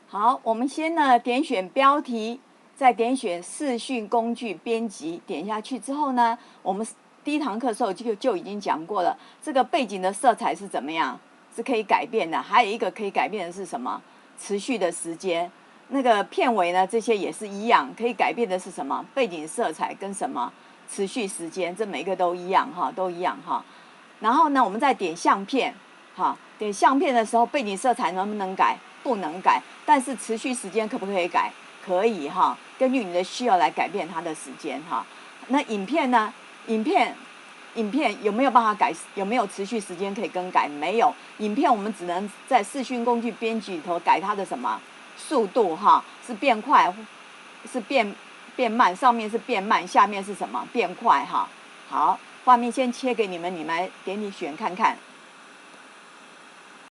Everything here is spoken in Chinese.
好，我们先呢点选标题，再点选视讯工具编辑，点下去之后呢，我们第一堂课的时候就已经讲过了，这个背景的色彩是怎么样，是可以改变的。还有一个可以改变的是什么？持续的时间。那个片尾呢，这些也是一样，可以改变的是什么？背景色彩跟什么？持续时间，这每个都一样哈，都一样哈。然后呢，我们再点相片，哈，点相片的时候，背景色彩能不能改？不能改，但是持续时间可不可以改？可以哈，根据你的需要来改变它的时间哈。那影片呢？影片有没有办法改？有没有持续时间可以更改？没有，影片我们只能在视讯工具编辑里头改它的什么速度哈，是变快，是变慢，上面是变慢，下面是什么变快哈？好，画面先切给你们，你们给你选看看。